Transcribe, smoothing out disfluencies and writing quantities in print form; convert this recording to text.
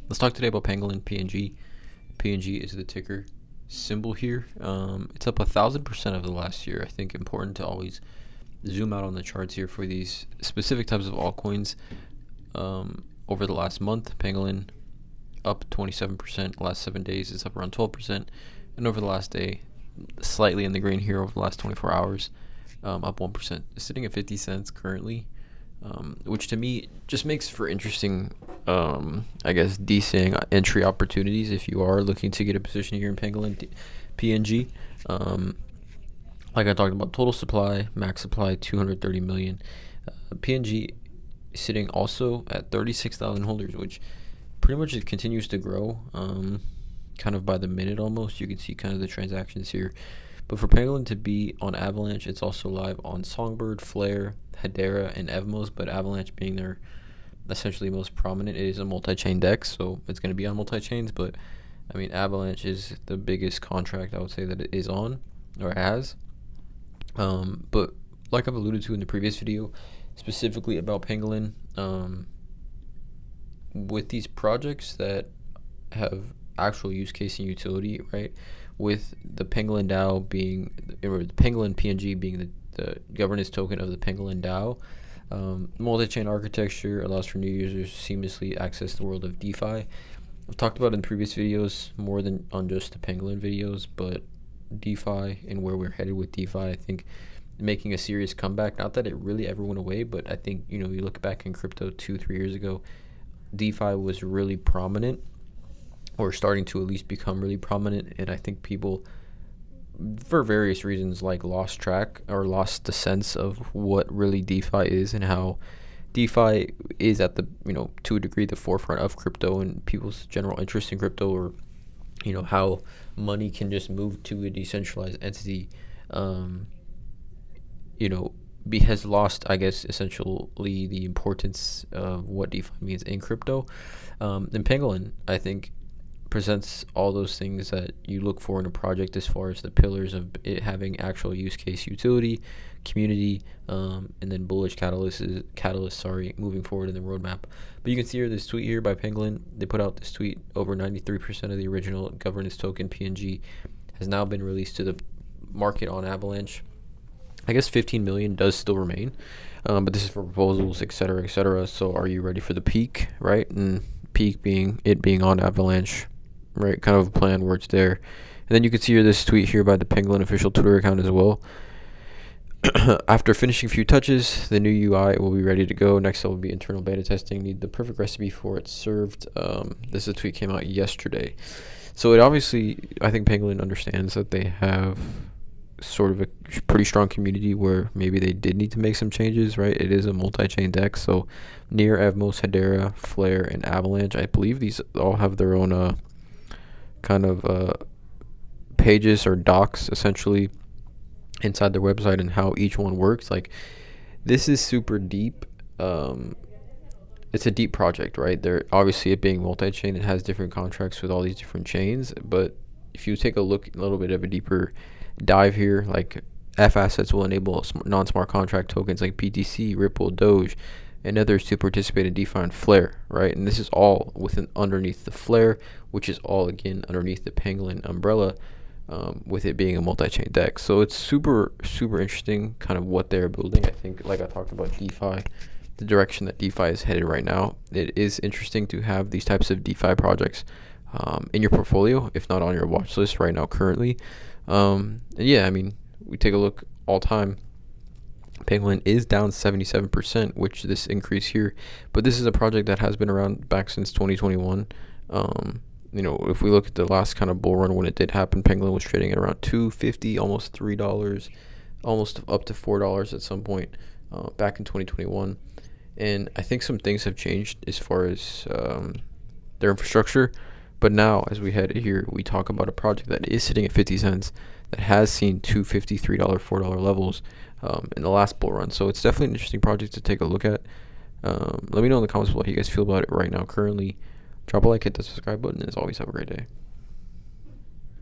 Let's talk today about Pangolin Png. PNG is the ticker symbol here. It's up 1,000% over the last year. I think important to always zoom out on the charts here for these specific types of altcoins. Over the last month, Pangolin up 27%. Last 7 days is up around 12%, and over the last day, slightly in the green here over the last 24 hours, up 1%. It's sitting at 50 cents currently. Which to me just makes for interesting, I guess, decent entry opportunities if you are looking to get a position here in Pangolin PNG. Like I talked about, total supply, max supply 230 million. PNG is sitting also at 36,000 holders, which pretty much it continues to grow, kind of by the minute almost. You can see kind of the transactions here. But for Pangolin to be on Avalanche, it's also live on Songbird, Flare, Hedera, and Evmos, but Avalanche being their essentially most prominent. It is a multi-chain deck, so it's going to be on multi-chains, but I mean, Avalanche is the biggest contract I would say that it is on, or has. But like I've alluded to in the previous video, specifically about Pangolin, with these projects that have actual use case and utility, right? With the Pangolin DAO being, or the Pangolin PNG being the governance token of the Pangolin DAO, multi-chain architecture allows for new users to seamlessly access the world of DeFi. I've talked about in previous videos more than on just the Pangolin videos, but DeFi and where we're headed with DeFi, I think making a serious comeback. Not that it really ever went away, but I think, you look back in crypto 2-3 years ago, DeFi was really prominent, or starting to at least become really prominent, and I think people, for various reasons, like lost track or lost the sense of what really DeFi is and how DeFi is at the, to a degree, the forefront of crypto and people's general interest in crypto, or how money can just move to a decentralized entity, has lost, I guess, essentially the importance of what DeFi means in crypto. And Pangolin, I think, presents all those things that you look for in a project, as far as the pillars of it having actual use case utility, community, and then bullish catalyst, moving forward in the roadmap. But you can see here this tweet here by Pangolin. They put out this tweet: over 93% of the original governance token PNG has now been released to the market on Avalanche. I guess 15 million does still remain, but this is for proposals, etc., etc. So are you ready for the peak, right? And peak being it being on Avalanche, right? Kind of a plan where it's there. And then you can see here this tweet here by the Pangolin official Twitter account as well. After finishing a few touches, the new UI will be ready to go. Next up will be internal beta testing. Need the perfect recipe for it served. This tweet came out yesterday. So it obviously, I think Pangolin understands that they have sort of a pretty strong community where maybe they did need to make some changes, right? It is a multi-chain deck, so Near, Evmos, Hedera, Flare, and Avalanche, I believe these all have their own kind of pages or docs essentially inside their website, and how each one works. Like, this is super deep. It's a deep project, right? They're obviously, it being multi-chain, it has different contracts with all these different chains, but if you take a look, a little bit of a deeper dive here, like F assets will enable non-smart contract tokens like BTC, Ripple, Doge, and others to participate in DeFi and Flare, right? And this is all underneath the Flare, which is all again underneath the Pangolin umbrella, with it being a multi-chain deck. So it's super interesting, kind of what they're building. I think, like I talked about DeFi, the direction that DeFi is headed right now, it is interesting to have these types of DeFi projects in your portfolio, if not on your watch list right now currently. And yeah, I mean, we take a look all time. Pangolin is down 77%, which this increase here, but this is a project that has been around back since 2021. If we look at the last kind of bull run when it did happen, Pangolin was trading at around $2.50, almost $3, almost up to $4 at some point back in 2021. And I think some things have changed as far as their infrastructure. But now, as we head here, we talk about a project that is sitting at 50 cents, that has seen $2.50, $3, $4 levels in the last bull run. So it's definitely an interesting project to take a look at. Let me know in the comments below how you guys feel about it right now currently. Drop a like, hit the subscribe button, and as always, have a great day.